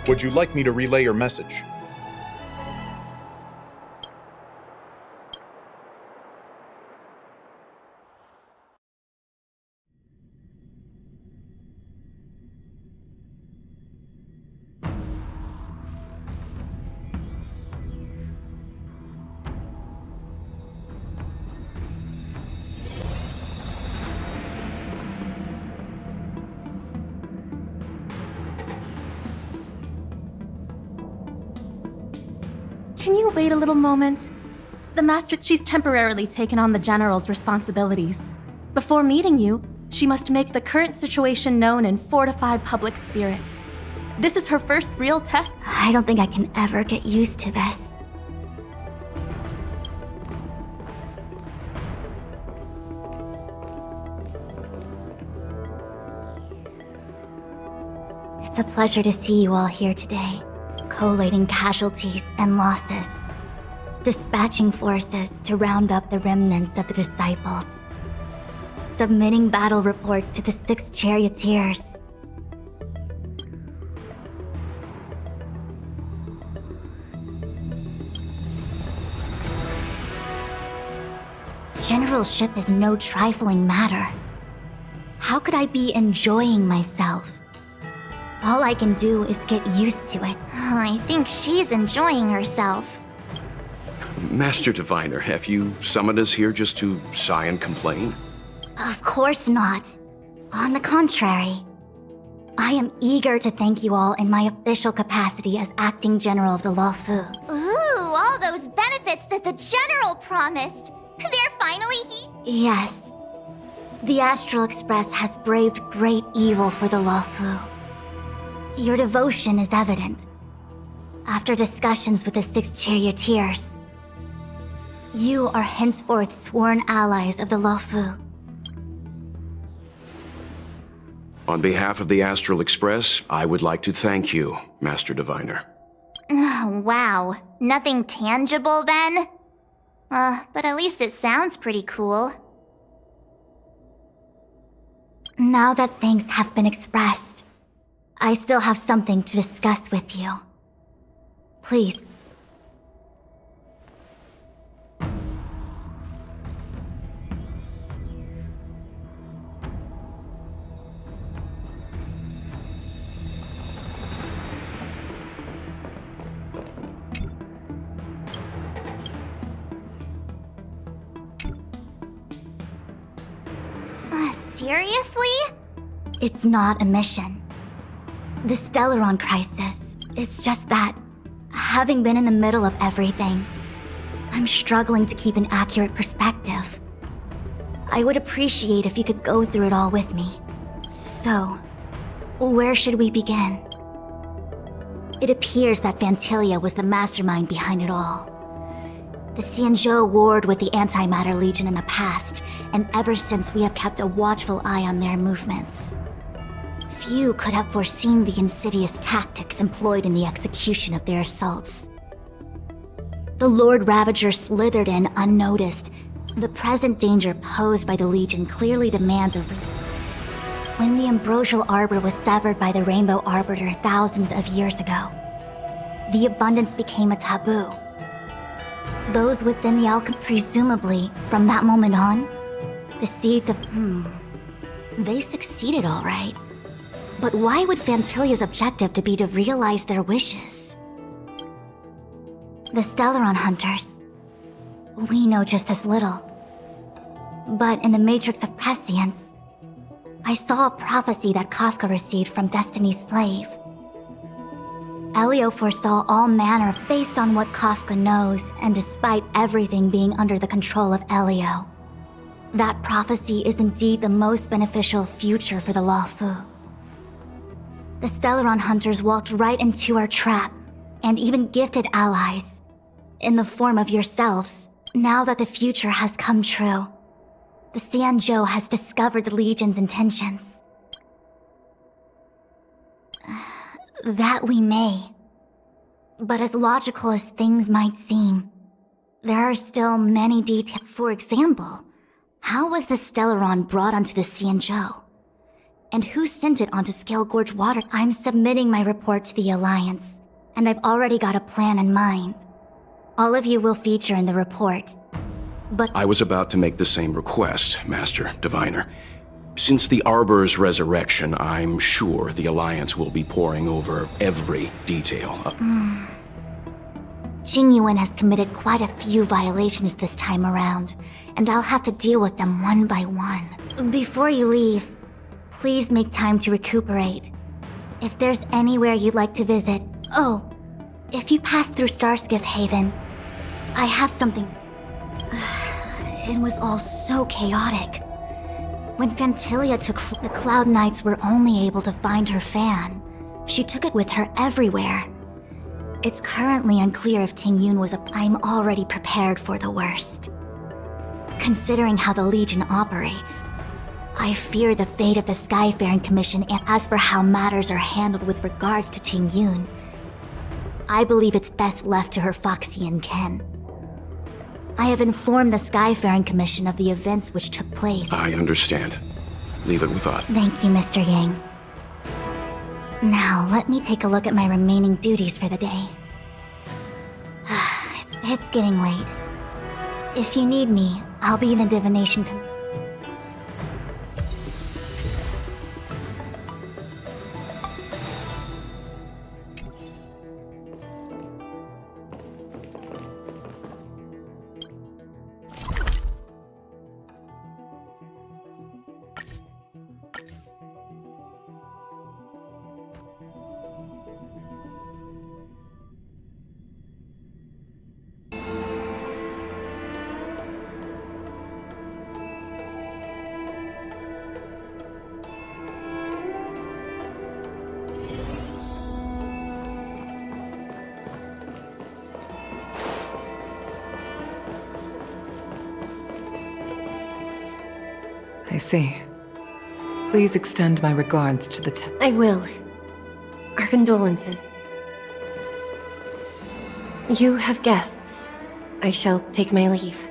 Would you like me to relay your message? Can you wait a little moment? The Master, she's temporarily taken on the General's responsibilities. Before meeting you, she must make the current situation known and fortify public spirit. This is her first real test. I don't think I can ever get used to this. It's a pleasure to see you all here today, collating casualties and losses, dispatching forces to round up the remnants of the disciples, submitting battle reports to the 6 charioteers. Generalship is no trifling matter. How could I be enjoying myself? All I can do is get used to it. I think she's enjoying herself. Master Diviner, have you summoned us here just to sigh and complain? Of course not. On the contrary, I am eager to thank you all in my official capacity as acting general of the Luofu. Ooh, all those benefits that the General promised. They're finally Yes. The Astral Express has braved great evil for the Luofu. Your devotion is evident. After discussions with the 6 charioteers, you are henceforth sworn allies of the Luofu. On behalf of the Astral Express, I would like to thank you, Master Diviner. Wow. Nothing tangible then? But at least it sounds pretty cool. Now that thanks have been expressed, I still have something to discuss with you. Please. Seriously? It's not a mission. The Stellaron crisis, it's just that, having been in the middle of everything, I'm struggling to keep an accurate perspective. I would appreciate if you could go through it all with me. So, where should we begin? It appears that Vantilia was the mastermind behind it all. The Xianzhou warred with the Antimatter Legion in the past, and ever since we have kept a watchful eye on their movements. Few could have foreseen the insidious tactics employed in the execution of their assaults. The Lord Ravager slithered in unnoticed. The present danger posed by the Legion clearly demands a When the Ambrosial Arbor was severed by the Rainbow Arbiter thousands of years ago, the abundance became a taboo. Those within the alchemy, presumably, from that moment on, the seeds of... They succeeded all right. But why would Fantilia's objective to be to realize their wishes? The Stellaron Hunters. We know just as little. But in the Matrix of Prescience, I saw a prophecy that Kafka received from Destiny's slave. Elio foresaw all manner based on what Kafka knows, and despite everything being under the control of Elio. That prophecy is indeed the most beneficial future for the Luofu. The Stellaron Hunters walked right into our trap, and even gifted allies, in the form of yourselves. Now that the future has come true, the Xianzhou has discovered the Legion's intentions. That we may. But as logical as things might seem, there are still many details. For example, how was the Stellaron brought onto the Xianzhou? And who sent it onto Scale Gorge Water? I'm submitting my report to the Alliance, and I've already got a plan in mind. All of you will feature in the report. But I was about to make the same request, Master Diviner. Since the Arbor's resurrection, I'm sure the Alliance will be poring over every detail. Jingyuan has committed quite a few violations this time around, and I'll have to deal with them one by one. Before you leave, please make time to recuperate. If there's anywhere you'd like to visit... Oh, if you pass through Starskiff Haven, I have something... It was all so chaotic. When Fantilia took the Cloud Knights were only able to find her fan. She took it with her everywhere. It's currently unclear if Tingyun was I'm already prepared for the worst. Considering how the Legion operates, I fear the fate of the Skyfaring Commission, and as for how matters are handled with regards to Tingyun, I believe it's best left to her Foxian ken. I have informed the Skyfaring Commission of the events which took place. I understand. Leave it with us. Thank you, Mr. Yang. Now, let me take a look at my remaining duties for the day. It's getting late. If you need me, I'll be in the divination I see. Please extend my regards to the I will. Our condolences. You have guests. I shall take my leave.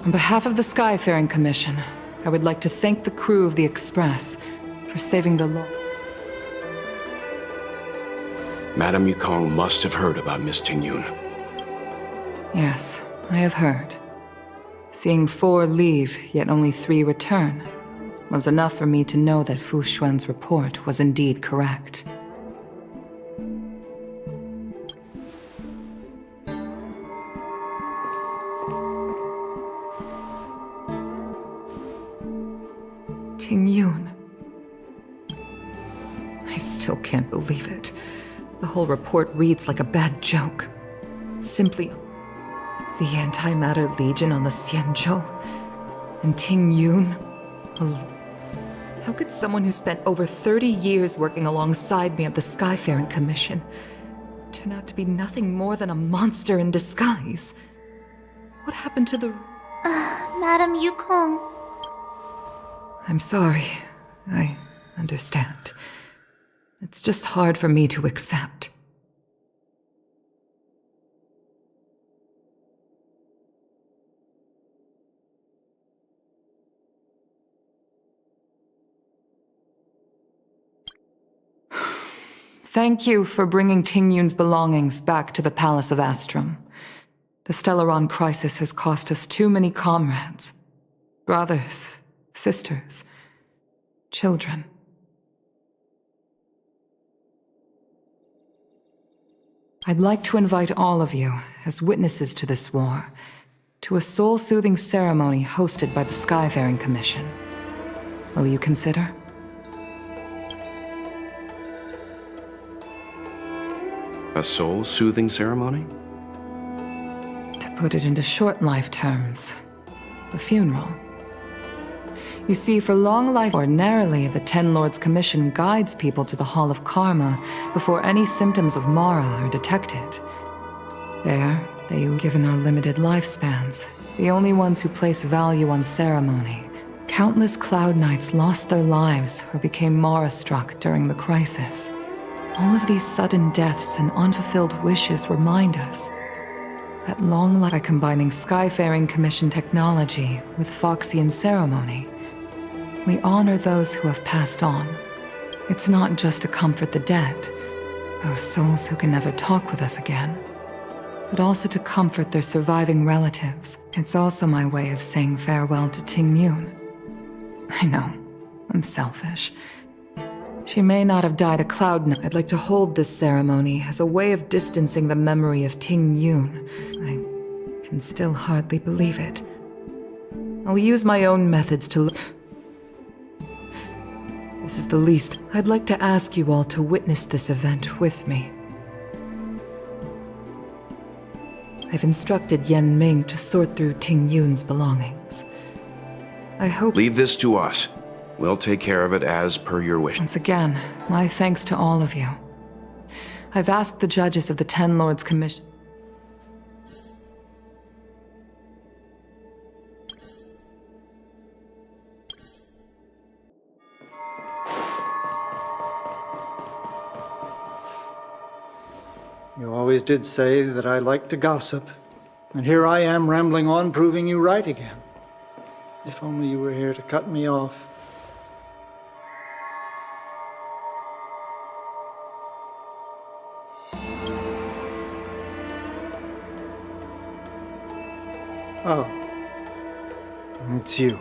On behalf of the Skyfaring Commission, I would like to thank the crew of the Express for saving the law. Madame Yukong must have heard about Miss Tingyun. Yes, I have heard. Seeing 4 leave, yet only 3 return, was enough for me to know that Fu Xuan's report was indeed correct. Tingyun. I still can't believe it. The whole report reads like a bad joke. Simply the Antimatter Legion on the Xianzhou and Tingyun. How could someone who spent over 30 years working alongside me at the Skyfaring Commission turn out to be nothing more than a monster in disguise? What happened to the... Madame Yukong. I'm sorry. I understand. It's just hard for me to accept. Thank you for bringing Tingyun's belongings back to the Palace of Astrum. The Stellaron crisis has cost us too many comrades. Brothers, sisters, children. I'd like to invite all of you, as witnesses to this war, to a soul-soothing ceremony hosted by the Skyfaring Commission. Will you consider? A soul-soothing ceremony? To put it into short life terms, a funeral. You see, for long life, ordinarily, the Ten Lords Commission guides people to the Hall of Karma before any symptoms of Mara are detected. There, given our limited lifespans, the only ones who place value on ceremony, countless Cloud Knights lost their lives or became Mara-struck during the crisis. All of these sudden deaths and unfulfilled wishes remind us that long life by combining Skyfaring Commission technology with Foxian ceremony, we honor those who have passed on. It's not just to comfort the dead, those souls who can never talk with us again, but also to comfort their surviving relatives. It's also my way of saying farewell to Ting Yun. I know, I'm selfish. She may not have died a cloud nine. I'd like to hold this ceremony as a way of distancing the memory of Ting Yun. I can still hardly believe it. I'll use my own methods to This is the least. I'd like to ask you all to witness this event with me. I've instructed Yan Ming to sort through Ting Yun's belongings. I hope— Leave this to us. We'll take care of it as per your wish. Once again, my thanks to all of you. I've asked the judges of the Ten Lords Commission. You always did say that I like to gossip, and here I am rambling on, proving you right again. If only you were here to cut me off. Oh, it's you.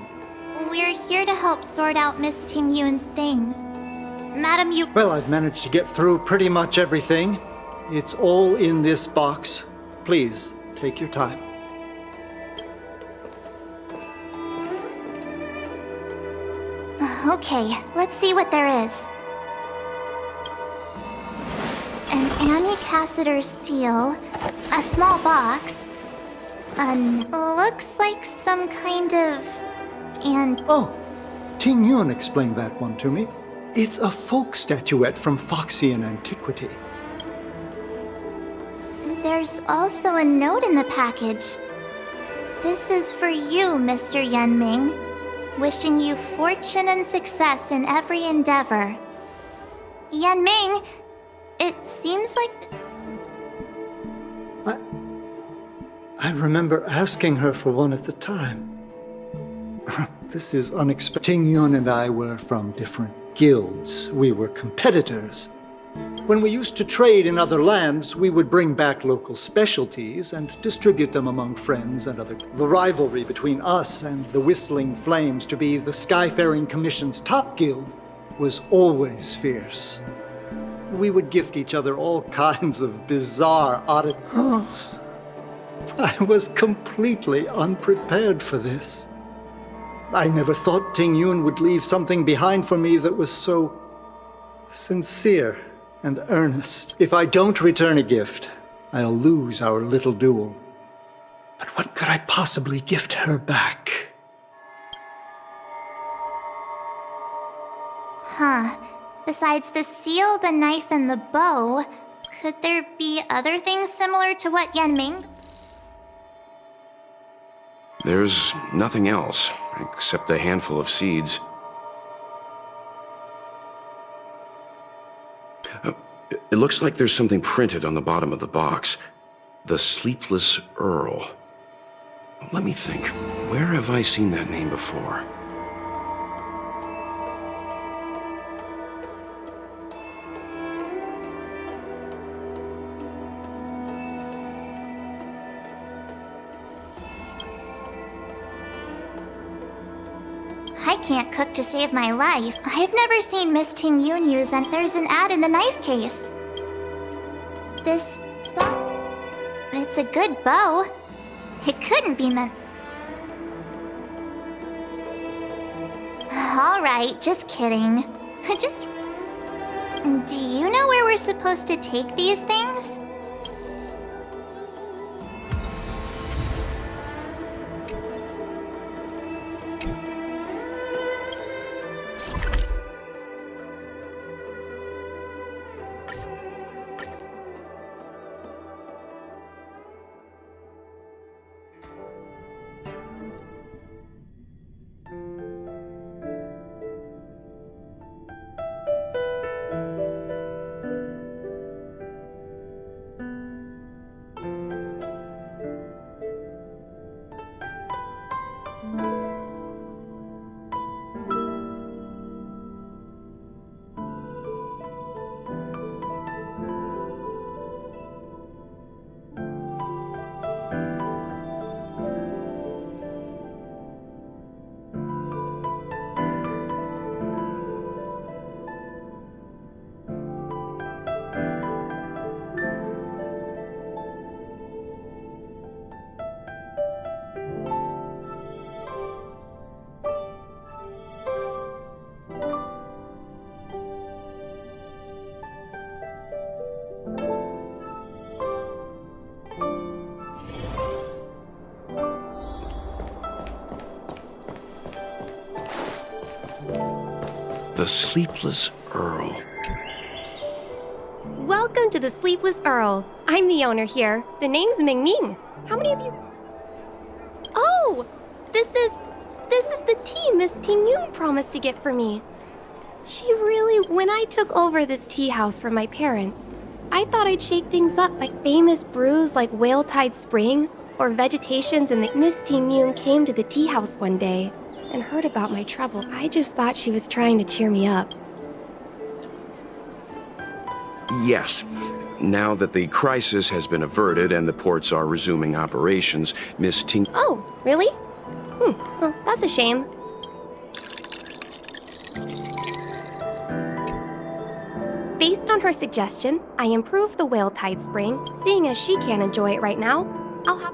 We're here to help sort out Miss Ting Yun's things. Madam, you— Well, I've managed to get through pretty much everything. It's all in this box. Please, take your time. Okay, let's see what there is. An Annie Cassiter's seal, a small box, looks like some kind of— and— Oh, Ting Yun explained that one to me. It's a folk statuette from Foxian antiquity. There's also a note in the package. This is for you, Mr. Yan Ming. Wishing you fortune and success in every endeavor. Yan Ming, it seems like— I remember asking her for one at the time. This is unexpected. Ting Yun and I were from different guilds. We were competitors. When we used to trade in other lands, we would bring back local specialties and distribute them among friends and other. The rivalry between us and the Whistling Flames, to be the Skyfaring Commission's top guild, was always fierce. We would gift each other all kinds of bizarre oddities. I was completely unprepared for this. I never thought Ting Yun would leave something behind for me that was so sincere and earnest. If I don't return a gift, I'll lose our little duel. But what could I possibly gift her back? Huh. Besides the seal, the knife, and the bow, could there be other things similar to what Yan Ming? There's nothing else, except a handful of seeds. It looks like there's something printed on the bottom of the box. The Sleepless Earl. Let me think. Where have I seen that name before? I can't cook to save my life. I've never seen Miss Ting Yun use, and there's an ad in the knife case. This bow. It's a good bow. It couldn't be meant. Alright, just kidding. Do you know where we're supposed to take these things? The Sleepless Earl. Welcome to the Sleepless Earl. I'm the owner here. The name's Ming Ming. How many of you... Oh! This is the tea Miss Ting Yun promised to get for me. She really... When I took over this tea house from my parents, I thought I'd shake things up by famous brews like Whale Tide Spring or Vegetations, and that Miss Ting Yun came to the tea house one day and heard about my trouble. I just thought she was trying to cheer me up. Yes. Now that the crisis has been averted and the ports are resuming operations, Miss Ting... Oh, really? Well, that's a shame. Based on her suggestion, I improved the Whale Tide Spring. Seeing as she can't enjoy it right now, I'll have...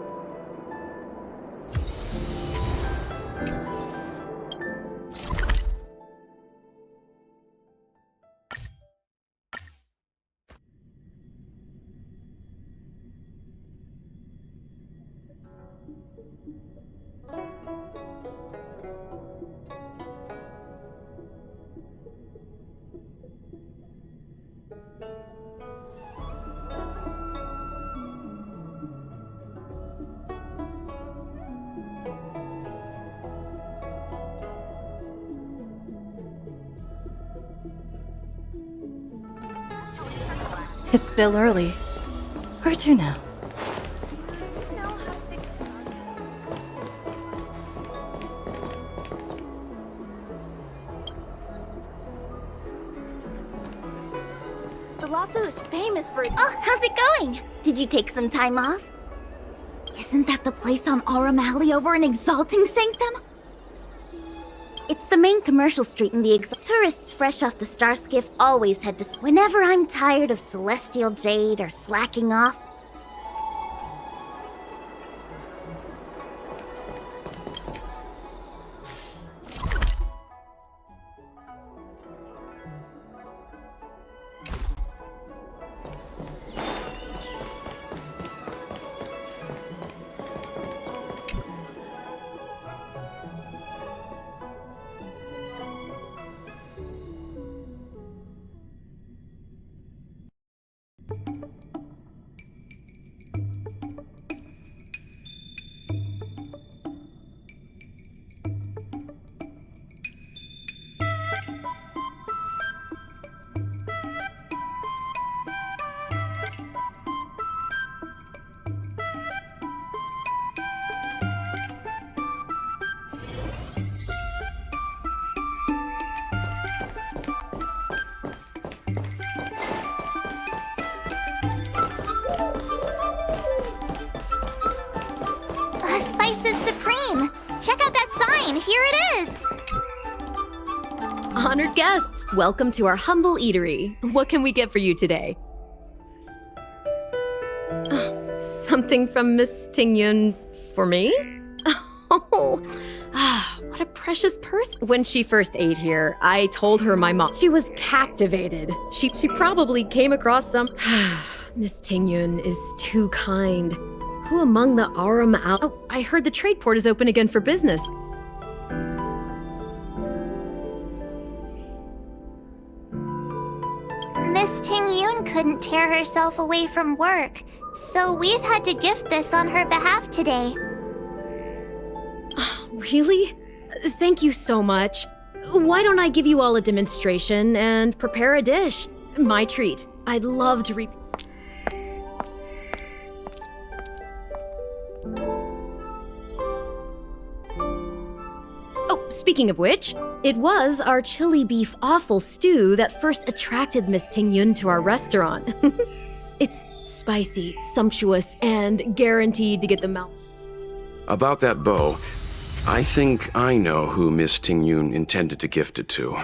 It's still early. Where to now? The Luofu is famous for its... Oh, how's it going? Did you take some time off? Isn't that the place on Aurum Alley over in Exalting Sanctum? It's the main commercial street in the Tourists fresh off the Star Skiff always head to... Whenever I'm tired of Celestial Jade or slacking off... Spices Supreme! Check out that sign! Here it is! Honored guests, welcome to our humble eatery. What can we get for you today? Something from Miss Ting Yun for me? Oh, what a precious person. When she first ate here, I told her my mom. She was captivated. She probably came across some... Miss Ting Yun is too kind. Who among the Aurum Alley... Oh, I heard the trade port is open again for business. Miss Ting Yun couldn't tear herself away from work, so we've had to gift this on her behalf today. Really? Thank you so much. Why don't I give you all a demonstration and prepare a dish? My treat. I'd love to Oh, speaking of which, it was our chili beef offal stew that first attracted Miss Ting Yun to our restaurant. It's spicy, sumptuous, and guaranteed to get the mouth. About that bow, I think I know who Miss Ting Yun intended to gift it to.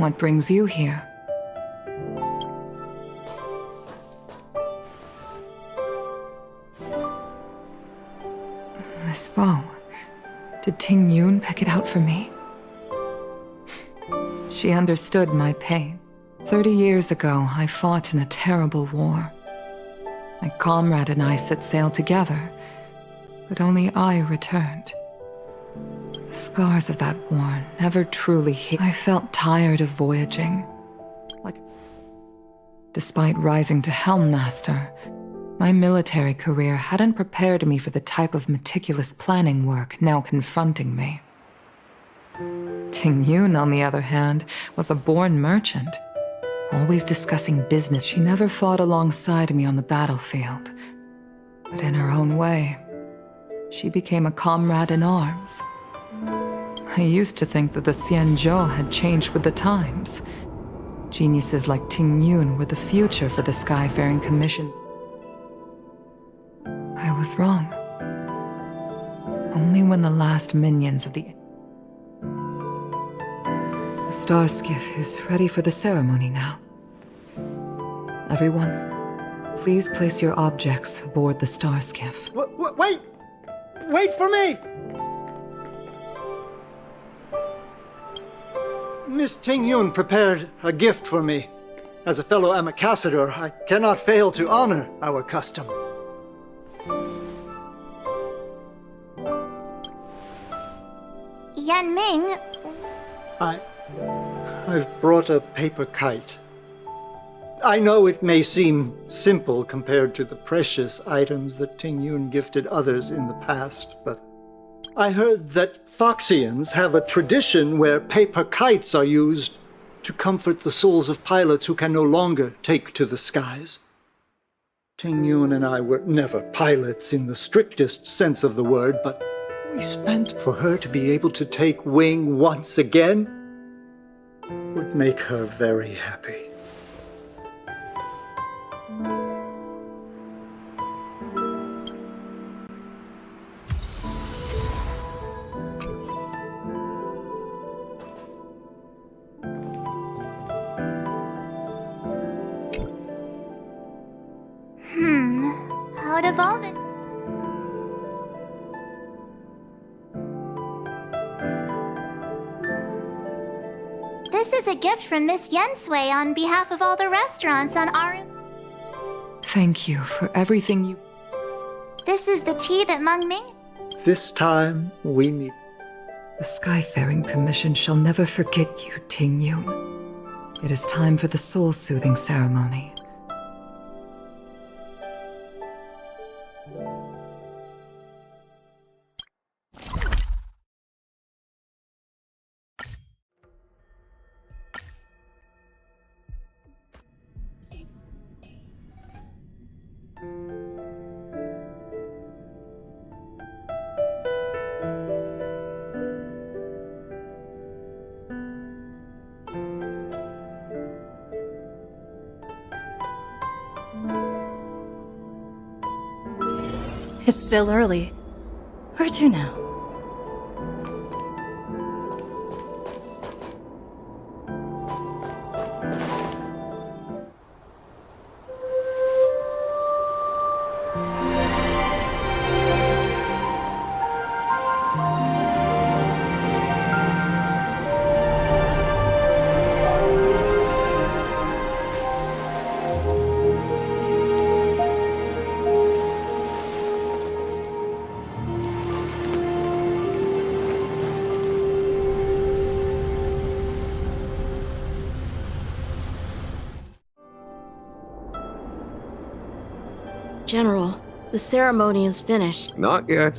What brings you here? This bow. Did Ting Yun pick it out for me? She understood my pain. 30 years ago, I fought in a terrible war. My comrade and I set sail together, but only I returned. The scars of that war never truly healed. I felt tired of voyaging. Despite rising to Helm Master, my military career hadn't prepared me for the type of meticulous planning work now confronting me. Ting Yun, on the other hand, was a born merchant, always discussing business. She never fought alongside me on the battlefield, but in her own way, she became a comrade in arms. I used to think that the Xianzhou had changed with the times. Geniuses like Ting Yun were the future for the Skyfaring Commission. I was wrong. Only when the last minions of the star skiff is ready for the ceremony now. Everyone, please place your objects aboard the star skiff. Wait! Wait for me! Miss Ting Yun prepared a gift for me. As a fellow ambassador, I cannot fail to honor our custom. Yanming, I've brought a paper kite. I know it may seem simple compared to the precious items that Ting Yun gifted others in the past, but I heard that Foxians have a tradition where paper kites are used to comfort the souls of pilots who can no longer take to the skies. Ting Yun and I were never pilots in the strictest sense of the word, but we spent for her to be able to take wing once again would make her very happy. Out of all the... This is a gift from Miss Yensui on behalf of all the restaurants on our... Thank you for everything you... This is the tea that Meng Ming... This time, we need... The Skyfaring Commission shall never forget you, Ting Yun. It is time for the soul-soothing ceremony. It's still early. Where to now? General, the ceremony is finished. Not yet.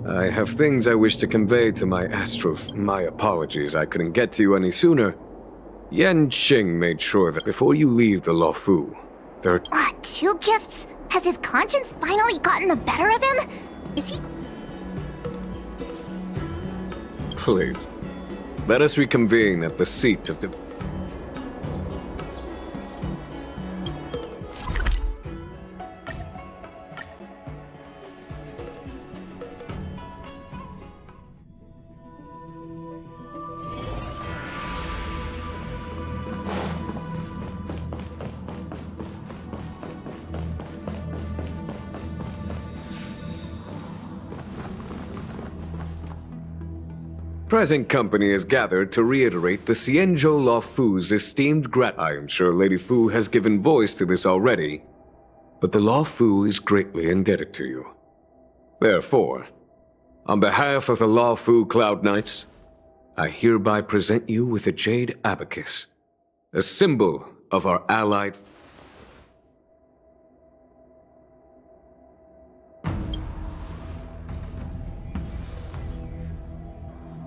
I have things I wish to convey to my astroph. My apologies, I couldn't get to you any sooner. Yan Qing made sure that before you leave the Luofu, there are... What, 2 gifts? Has his conscience finally gotten the better of him? Is he... Please. Let us reconvene at the seat of... Present company is gathered to reiterate the Xianzhou Luofu's esteemed I am sure Lady Fu has given voice to this already, but the Luofu is greatly indebted to you. Therefore, on behalf of the Luofu Cloud Knights, I hereby present you with a jade abacus, a symbol of our allied.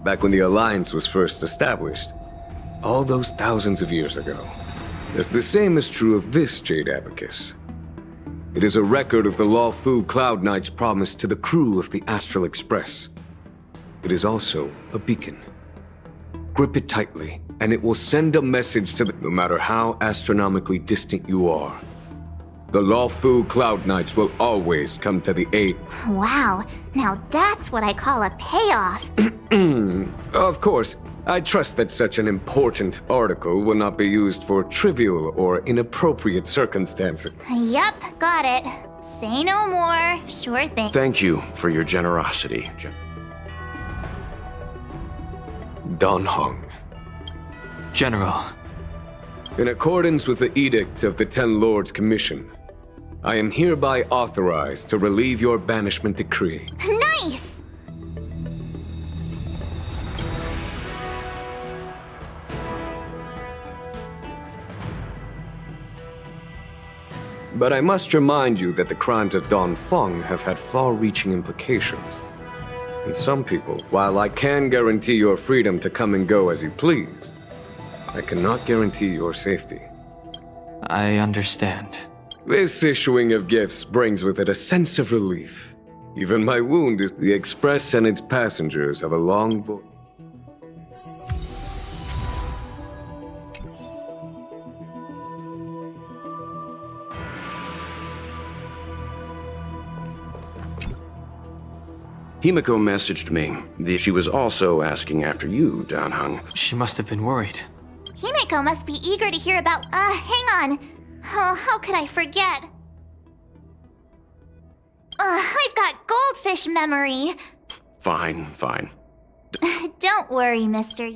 Back when the Alliance was first established, all those thousands of years ago. The same is true of this jade abacus. It is a record of the Luofu Cloud Knight's promise to the crew of the Astral Express. It is also a beacon. Grip it tightly, and it will send a message to no matter how astronomically distant you are. The Luofu Cloud Knights will always come to the aid. Wow, now that's what I call a payoff. Of course, I trust that such an important article will not be used for trivial or inappropriate circumstances. Yep, got it. Say no more. Sure thing. Thank you for your generosity. Dan Heng. General. In accordance with the Edict of the Ten Lords Commission, I am hereby authorized to relieve your banishment decree. Nice! But I must remind you that the crimes of Don Feng have had far-reaching implications. And some people, while I can guarantee your freedom to come and go as you please, I cannot guarantee your safety. I understand. This issuing of gifts brings with it a sense of relief. Even my wound is the Express and its passengers have a long voyage. Himiko messaged me. She was also asking after you, Dan Heng. She must have been worried. Himiko must be eager to hear about. Hang on. Oh, how could I forget? I've got goldfish memory. Fine, fine. Don't worry, mister.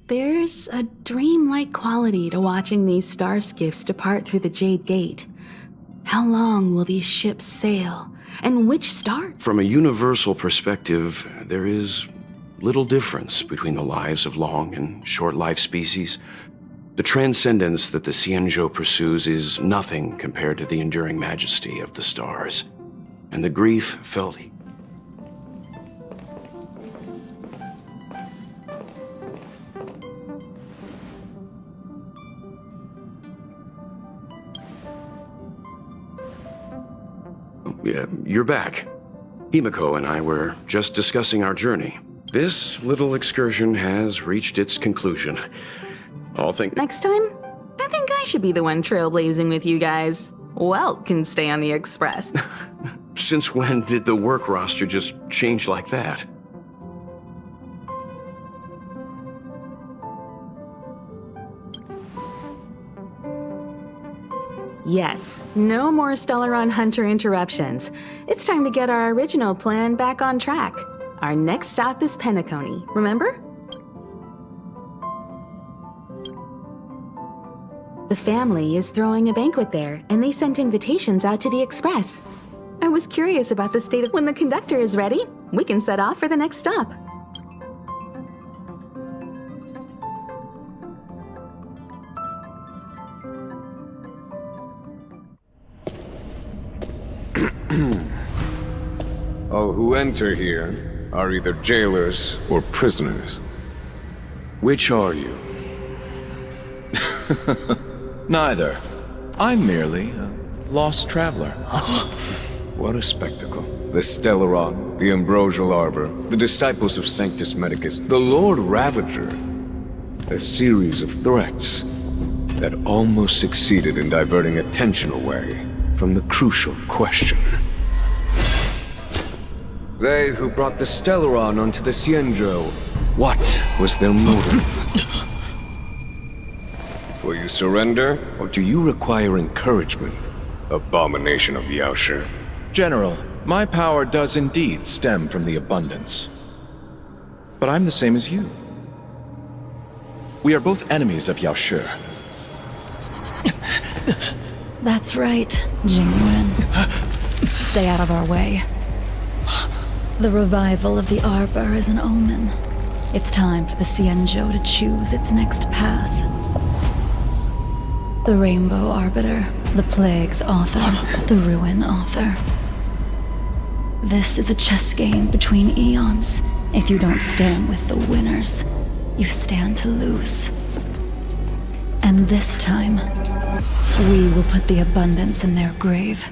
There's a dreamlike quality to watching these star skiffs depart through the Jade Gate. How long will these ships sail? And which star? From a universal perspective, there is little difference between the lives of long and short-life species. The transcendence that the Xianzhou pursues is nothing compared to the enduring majesty of the stars. And the grief felt... Yeah, you're back. Himiko and I were just discussing our journey. This little excursion has reached its conclusion. All things... Next time, I think I should be the one trailblazing with you guys. Welt can stay on the Express. Since when did the work roster just change like that? Yes, no more Stellaron Hunter interruptions. It's time to get our original plan back on track. Our next stop is Penacony, remember? The family is throwing a banquet there, and they sent invitations out to the Express. I was curious about the state of... When the conductor is ready, we can set off for the next stop. All who enter here are either jailers or prisoners. Which are you? Neither. I'm merely a lost traveler. What a spectacle. The Stellaron, the Ambrosial Arbor, the Disciples of Sanctus Medicus, the Lord Ravager. A series of threats that almost succeeded in diverting attention away from the crucial question. They who brought the Stellaron onto the Xianzhou, what was their motive? Will you surrender, or do you require encouragement, abomination of Yaoshi? General, my power does indeed stem from the abundance. But I'm the same as you. We are both enemies of Yaoshi. That's right, Jingyuan. Stay out of our way. The revival of the Arbor is an omen. It's time for the Xianzhou to choose its next path. The Rainbow Arbiter, the Plague's author, the Ruin author. This is a chess game between eons. If you don't stand with the winners, you stand to lose. And this time, we will put the abundance in their grave.